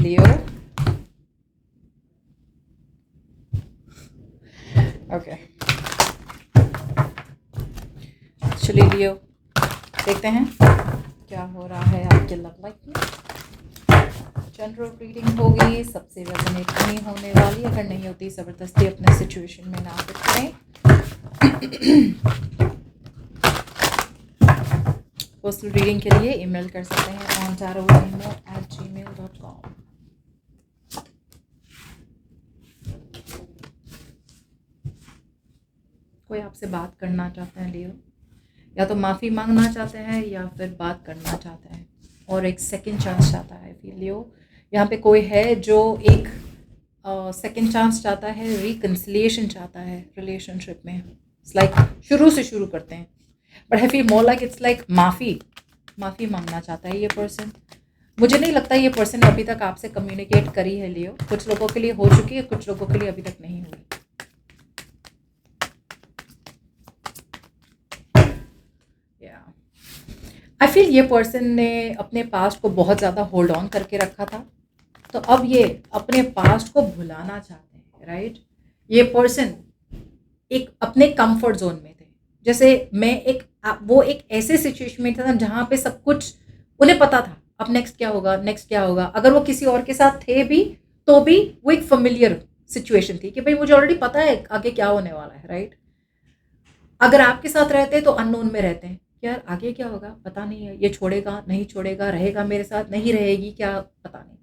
लियो। Okay, चलिए लियो, देखते हैं क्या हो रहा है आपके लव लाइफ में। जनरल रीडिंग होगी, सबसे रेजोनेट नहीं होने वाली, अगर नहीं होती ज़बरदस्ती अपने सिचुएशन में ना फिट करें। पर्सनल रीडिंग के लिए ईमेल कर सकते हैं ontarotimo@gmail.com। कोई आपसे बात करना चाहते हैं लियो, या तो माफ़ी मांगना चाहते हैं या फिर बात करना चाहते हैं और एक सेकंड चांस चाहता है। फील लियो यहाँ पे कोई है जो एक सेकंड चांस चाहता है, रिकन्सिलिएशन चाहता है रिलेशनशिप में। इट्स लाइक शुरू से शुरू करते हैं, but I feel more like it's like माफ़ी मांगना चाहता है ये पर्सन। मुझे नहीं लगता ये पर्सन अभी तक आपसे कम्युनिकेट करी है लियो। कुछ लोगों के लिए हो चुकी है, कुछ लोगों के लिए अभी तक नहीं हुई। आई फील ये पर्सन ने अपने पास्ट को बहुत ज़्यादा होल्ड ऑन करके रखा था, तो अब ये अपने पास्ट को भुलाना चाहते हैं, राइट। ये पर्सन एक अपने कंफर्ट जोन में थे। जैसे वो एक ऐसे सिचुएशन में था जहाँ पे सब कुछ उन्हें पता था, अब नेक्स्ट क्या होगा, नेक्स्ट क्या होगा। अगर वो किसी और के साथ थे भी तो भी वो एक फेमिलियर सिचुएशन थी कि भाई मुझे ऑलरेडी पता है आगे क्या होने वाला है, राइट। अगर आपके साथ रहते हैं तो अननोन में रहते हैं, यार आगे क्या होगा पता नहीं है, ये छोड़ेगा नहीं छोड़ेगा, रहेगा मेरे साथ नहीं रहेगी, क्या पता नहीं।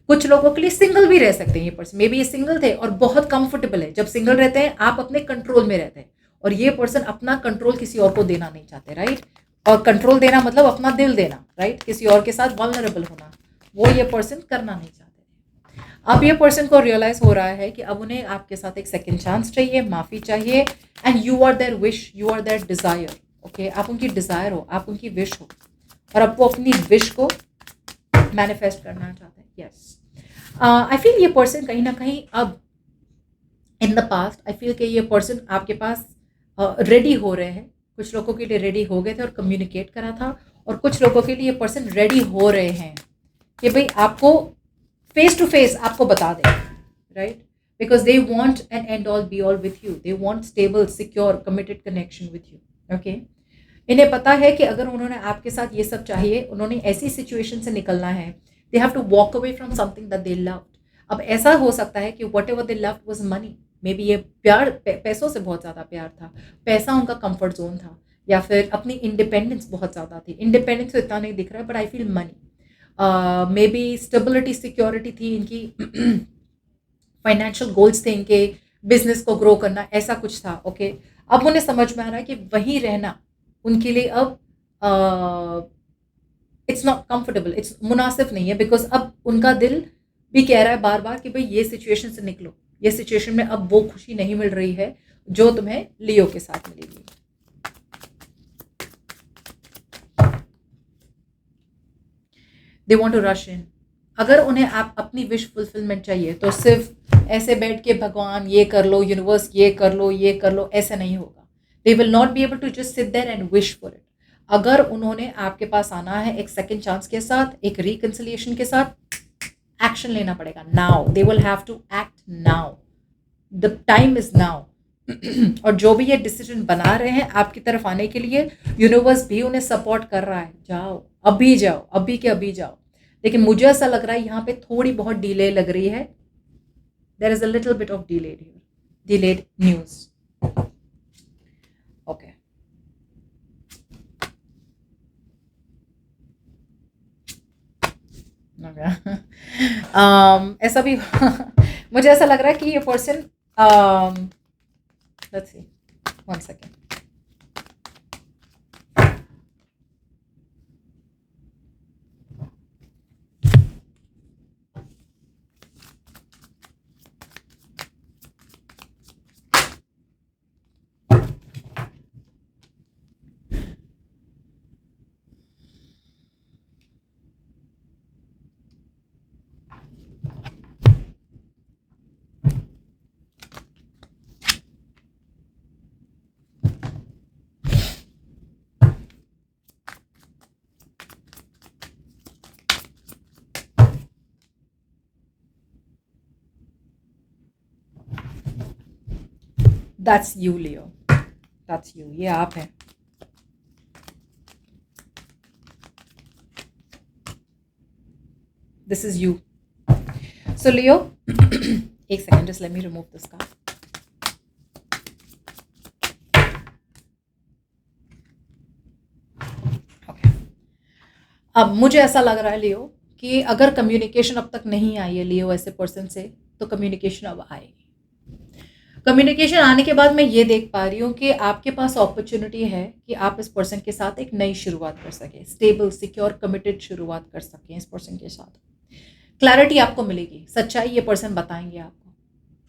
कुछ लोगों के लिए सिंगल भी रह सकते हैं ये पर्सन, मे बी ये सिंगल थे और बहुत कंफर्टेबल है। जब सिंगल रहते हैं आप अपने कंट्रोल में रहते हैं, और ये पर्सन अपना कंट्रोल किसी और को देना नहीं चाहते, राइट। और कंट्रोल देना मतलब अपना दिल देना, राइट, किसी और के साथ वल्नरेबल होना, वो ये पर्सन करना नहीं चाहते। अब ये पर्सन को रियलाइज हो रहा है कि अब उन्हें आपके साथ एक सेकंड चांस चाहिए, माफ़ी चाहिए, and you are their wish, you are their desire. Okay, आप उनकी डिज़ायर हो, आप उनकी विश हो, और अब वो अपनी विश को मैनिफेस्ट करना चाहते हैं। यस, आई फील ये पर्सन कहीं ना कहीं अब in the past, I feel कि ये पर्सन आपके पास रेडी हो रहे हैं। कुछ लोगों के लिए रेडी हो गए थे और कम्युनिकेट करा था, और कुछ लोगों के लिए ये पर्सन रेडी हो रहे हैं कि भाई आपको फेस टू फेस आपको बता दें, right. Because they want an and all be all with you, they want stable secure committed connection with you. Okay, इन्हें पता है कि अगर उन्होंने आपके साथ ये सब चाहिए, उन्होंने ऐसी सिचुएशन से निकलना है, they have to walk away from something that they loved. अब ऐसा हो सकता है कि whatever they loved was money, maybe ये प्यार पैसों से बहुत ज़्यादा प्यार था, पैसा उनका कंफर्ट जोन था, या फिर अपनी इंडिपेंडेंस बहुत ज़्यादा थी। इंडिपेंडेंस तो इतना नहीं दिख रहा है, but I feel money, may be stability security थी इनकी, फाइनेंशियल गोल्स थे इनके, बिजनेस को ग्रो करना, ऐसा कुछ था। ओके, अब उन्हें समझ में आ रहा है कि वहीं रहना उनके लिए अब इट्स नॉट कंफर्टेबल, इट्स मुनासिब नहीं है। बिकॉज अब उनका दिल भी कह रहा है बार बार कि भाई ये सिचुएशन से निकलो, ये सिचुएशन में अब वो खुशी नहीं मिल रही है जो तुम्हें लियो के साथ मिलेगी। They want to rush in. अगर उन्हें आप अपनी विश फुलफिलमेंट चाहिए तो सिर्फ ऐसे बैठ के भगवान ये कर लो, यूनिवर्स ये कर लो, ये कर लो, ऐसा नहीं होगा। They will not be able to just sit there and wish for it. अगर उन्होंने आपके पास आना है एक सेकंड चांस के साथ, एक रिकन्सिलिएशन के साथ, एक्शन लेना पड़ेगा now. They will have to act now, the time is now. और जो भी ये डिसीजन बना रहे हैं आपकी तरफ आने के लिए, यूनिवर्स भी उन्हें सपोर्ट कर रहा है, जाओ अभी जाओ, अभी के अभी जाओ। लेकिन मुझे ऐसा लग रहा है यहाँ पे थोड़ी बहुत डिले लग रही है, there is a little bit of delayed here, delayed news. Okay, ऐसा भी मुझे ऐसा लग रहा है कि ये person, let's see, one second, that's you Leo, that's you, ये आप हैं। This is you. So Leo, एक second, just let me remove this card. Okay, अब मुझे ऐसा लग रहा है लियो कि अगर कम्युनिकेशन अब तक नहीं आई है लियो ऐसे पर्सन से, तो कम्युनिकेशन अब आएगी। कम्युनिकेशन आने के बाद मैं ये देख पा रही हूँ कि आपके पास अपॉर्चुनिटी है कि आप इस पर्सन के साथ एक नई शुरुआत कर सकें, स्टेबल, सिक्योर, कमिटेड शुरुआत कर सकें इस पर्सन के साथ। क्लैरिटी आपको मिलेगी, सच्चाई ये पर्सन बताएंगे आपको,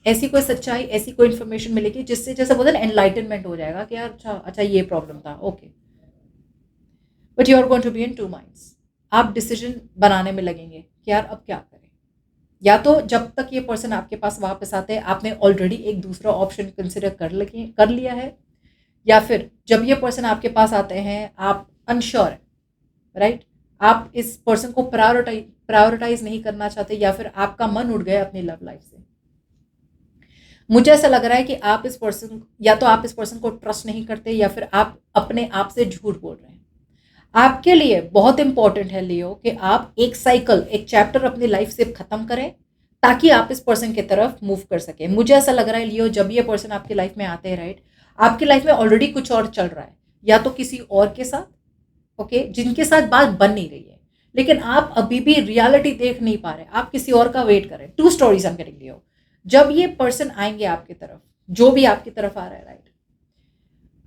ऐसी कोई सच्चाई, ऐसी कोई इन्फॉर्मेशन मिलेगी जिससे जैसे बोलते हैं एनलाइटनमेंट हो जाएगा कि यार अच्छा अच्छा ये प्रॉब्लम था, okay. But you are going to be in two minds. आप डिसीजन बनाने में लगेंगे कि यार अब क्या करें। या तो जब तक ये पर्सन आपके पास वापस आते हैं आपने ऑलरेडी एक दूसरा ऑप्शन कंसिडर कर लिया है, या फिर जब ये पर्सन आपके पास आते हैं आप अनश्योर है, राइट, आप इस पर्सन को प्रायोरिटाइज नहीं करना चाहते, या फिर आपका मन उठ गया अपनी लव लाइफ से। मुझे ऐसा लग रहा है कि आप इस पर्सन, या तो आप इस पर्सन को ट्रस्ट नहीं करते, या फिर आप अपने आप से झूठ बोल रहे हैं। आपके लिए बहुत इंपॉर्टेंट है लियो कि आप एक साइकिल, एक चैप्टर अपनी लाइफ से खत्म करें ताकि आप इस पर्सन की तरफ मूव कर सके। मुझे ऐसा लग रहा है लियो, जब ये पर्सन आपकी लाइफ में आते हैं, राइट, आपकी लाइफ में ऑलरेडी कुछ और चल रहा है, या तो किसी और के साथ, ओके, जिनके साथ बात बन नहीं रही है, लेकिन आप अभी भी रियलिटी देख नहीं पा रहे, आप किसी और का वेट करें। टू स्टोरीज हम करेंगे लियो। जब ये पर्सन आएंगे आपकी तरफ, जो भी आपकी तरफ आ रहा है, राइट,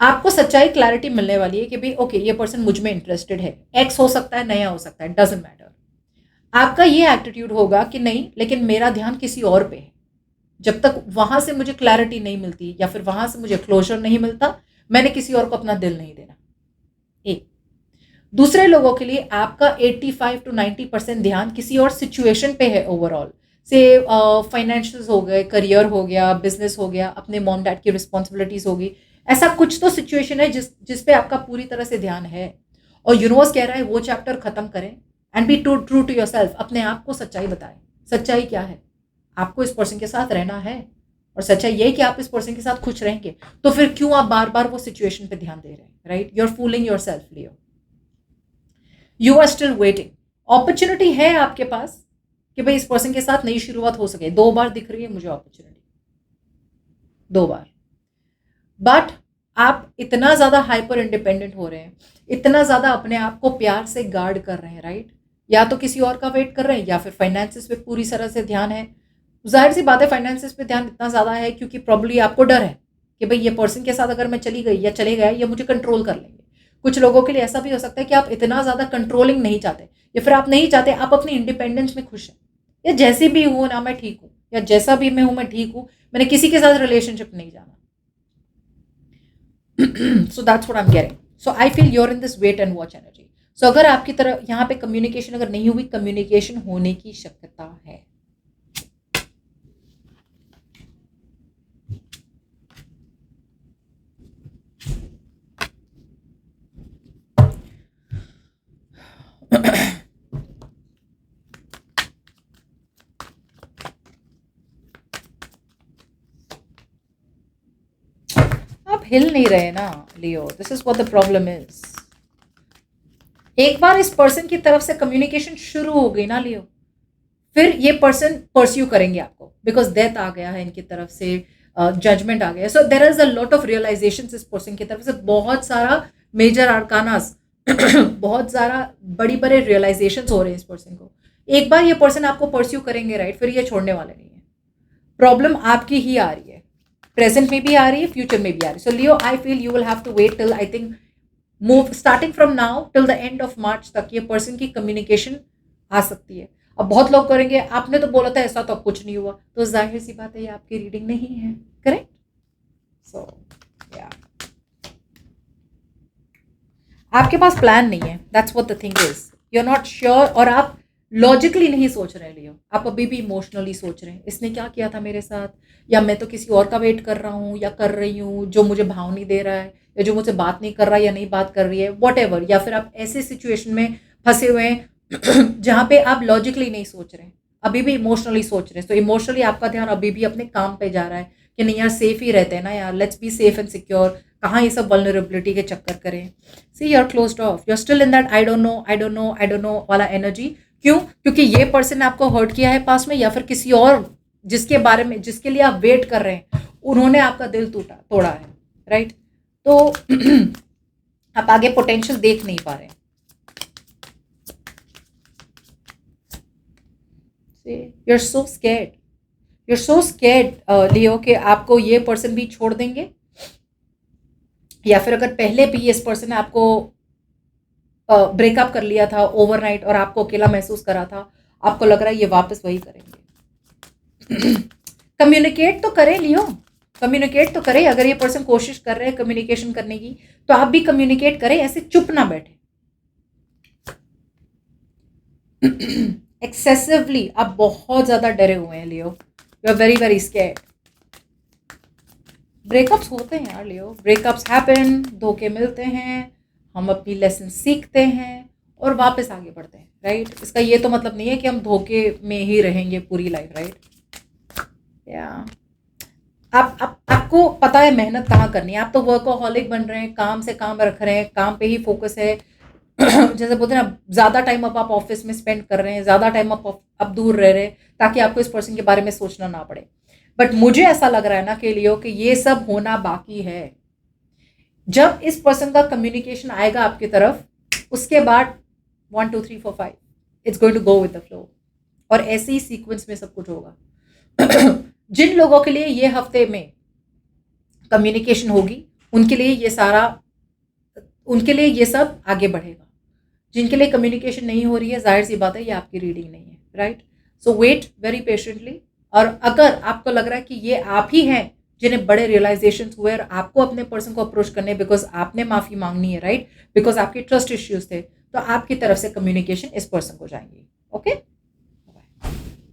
आपको सच्चाई, क्लैरिटी मिलने वाली है कि भाई ओके ये पर्सन मुझ में इंटरेस्टेड है, एक्स हो सकता है, नया हो सकता है, डजंट मैटर। आपका ये एटीट्यूड होगा कि नहीं, लेकिन मेरा ध्यान किसी और पे है। जब तक वहां से मुझे क्लैरिटी नहीं मिलती या फिर वहां से मुझे क्लोजर नहीं मिलता, मैंने किसी और को अपना दिल नहीं देना। एक दूसरे लोगों के लिए आपका 85 to 90% ध्यान किसी और सिचुएशन पे है ओवरऑल, से फाइनेंशियल्स हो गए, करियर हो गया, बिजनेस हो गया, अपने मॉम डैड की रिस्पॉन्सिबिलिटीज होगी, ऐसा कुछ तो सिचुएशन है जिस पे आपका पूरी तरह से ध्यान है। और यूनिवर्स कह रहा है वो चैप्टर खत्म करें and be true to yourself. अपने आप को सच्चाई बताएं। सच्चाई क्या है? आपको इस पर्सन के साथ रहना है, और सच्चाई ये कि आप इस पर्सन के साथ खुश रहेंगे, तो फिर क्यों आप बार बार वो सिचुएशन पे ध्यान दे रहे हैं, right? You are fooling yourself Leo. You are still waiting. Opportunity है आपके पास कि भाई इस पर्सन के साथ नई शुरुआत हो सके। 2 बार दिख रही है मुझे अपॉर्चुनिटी, 2 बार। बट आप इतना ज्यादा हाइपर इंडिपेंडेंट हो रहे हैं, इतना ज्यादा अपने आप को प्यार से गार्ड कर रहे हैं, राइट? या तो किसी और का वेट कर रहे हैं, या फिर फाइनेंसिस पे पूरी तरह से ध्यान है। जाहिर सी बात है फाइनेंसिस पे ध्यान इतना ज्यादा है क्योंकि प्रॉब्ली आपको डर है कि भाई ये पर्सन के साथ अगर मैं चली गई या चले गया, ये मुझे कंट्रोल कर लेंगे। कुछ लोगों के लिए ऐसा भी हो सकता है कि आप इतना ज्यादा कंट्रोलिंग नहीं चाहते, या फिर आप नहीं चाहते, आप अपनी इंडिपेंडेंस में खुश हैं, या जैसी भी हूं ना मैं ठीक हूं, या जैसा भी मैं हूं मैं ठीक हूं, मैंने किसी के साथ रिलेशनशिप नहीं जाना। So that's what I'm getting. So I feel you're in this wait and watch energy. So अगर आपकी तरह यहाँ पे कम्युनिकेशन अगर नहीं हुई, कम्युनिकेशन होने की शक्यता है। आप हिल नहीं रहे ना Leo, this is what the problem is. एक बार इस पर्सन की तरफ से कम्युनिकेशन शुरू हो गई ना लियो, फिर ये पर्सन परस्यू करेंगे आपको, बिकॉज डेथ आ गया है इनकी तरफ से, जजमेंट आ गया। So there is a lot of realisation इस पर्सन की तरफ से, बहुत सारा मेजर आर्कानास बहुत सारा बड़ी बड़े रियलाइजेशन हो रहे हैं इस पर्सन को। एक बार ये पर्सन आपको परस्यू करेंगे, राइट, फिर ये छोड़ने वाले नहीं है। प्रॉब्लम आपकी ही आ रही है, प्रेजेंट में भी आ रही है, फ्यूचर में भी आ रही है। So Leo, I feel you will have to wait till, I think move starting from now till the end of March तक ये पर्सन की कम्युनिकेशन आ सकती है। अब बहुत लोग करेंगे आपने तो बोला था ऐसा, तो अब कुछ नहीं हुआ, तो जाहिर सी बात है ये आपकी रीडिंग नहीं है, करेक्ट? सो या आपके पास प्लान नहीं है, that's what the thing is. You are not sure, और आप लॉजिकली नहीं सोच रहे लियो, आप अभी भी इमोशनली सोच रहे हैं, इसने क्या किया था मेरे साथ, या मैं तो किसी और का वेट कर रहा हूँ या कर रही हूँ जो मुझे भाव नहीं दे रहा है, या जो मुझसे बात नहीं कर रहा है या नहीं बात कर रही है, वॉट एवर। या फिर आप ऐसे सिचुएशन में फंसे हुए हैं जहाँ पे आप लॉजिकली नहीं सोच रहे हैं, अभी भी इमोशनली सोच रहे हैं। तो इमोशनली आपका ध्यान अभी भी अपने काम पे जा रहा है कि नहीं यार सेफ ही रहते हैं ना यार, let's be safe and secure, कहाँ ये सब वल्नरेबिलिटी के चक्कर करें। See you are closed off, you are still in that I don't know I don't know I don't know वाला एनर्जी। क्यों? क्योंकि ये पर्सन ने आपको हर्ट किया है पास में, या फिर किसी और जिसके बारे में, जिसके लिए आप वेट कर रहे हैं, उन्होंने आपका दिल तोड़ा है, राइट? तो आप आगे पोटेंशियल देख नहीं पा रहे हैं। you're so scared, you're so scared लियो, कि आपको ये पर्सन भी छोड़ देंगे, या फिर अगर पहले भी इस पर्सन ने आपको ब्रेकअप कर लिया था ओवरनाइट और आपको अकेला महसूस करा था, आपको लग रहा है ये वापस वही करेंगे। कम्युनिकेट तो करें लियो, कम्युनिकेट तो करें। अगर ये पर्सन कोशिश कर रहे हैं कम्युनिकेशन करने की, तो आप भी कम्युनिकेट करें, ऐसे चुप ना बैठे। एक्सेसिवली आप बहुत ज्यादा डरे हुए हैं Leo, you are very very scared. Breakups होते हैं यार लियो, ब्रेकअप्स हैपन, धोखे मिलते हैं, हम अपनी लेसन सीखते हैं और वापस आगे बढ़ते हैं, राइट? इसका ये तो मतलब नहीं है कि हम धोखे में ही रहेंगे पूरी लाइफ, राइट? या आपको पता है मेहनत कहाँ करनी है, आप तो वर्कोहॉलिक बन रहे हैं, काम से काम रख रहे हैं, काम पे ही फोकस है। जैसे बोलते हैं ना, ज़्यादा टाइम अब आप ऑफिस में स्पेंड कर रहे हैं, ज़्यादा टाइम आप दूर रह रहे हैं, ताकि आपको इस पर्सन के बारे में सोचना ना पड़े। बट मुझे ऐसा लग रहा है ना के लियो कि ये सब होना बाकी है। जब इस पर्सन का कम्युनिकेशन आएगा आपकी तरफ, उसके बाद 1 2 3 4 5 it's going to go with the flow, और ऐसे ही सीक्वेंस में सब कुछ होगा। जिन लोगों के लिए ये हफ्ते में कम्युनिकेशन होगी, उनके लिए ये सब आगे बढ़ेगा। जिनके लिए कम्युनिकेशन नहीं हो रही है, जाहिर सी बात है ये आपकी रीडिंग नहीं है, राइट? सो वेट वेरी पेशेंटली। और अगर आपको लग रहा है कि ये आप ही हैं जिन्हें बड़े रियलाइजेशंस हुए और आपको अपने पर्सन को अप्रोच करने बिकॉज आपने माफ़ी मांगनी है, राइट? बिकॉज आपके ट्रस्ट इश्यूज थे, तो आपकी तरफ से कम्युनिकेशन इस पर्सन को जाएंगी। ओके?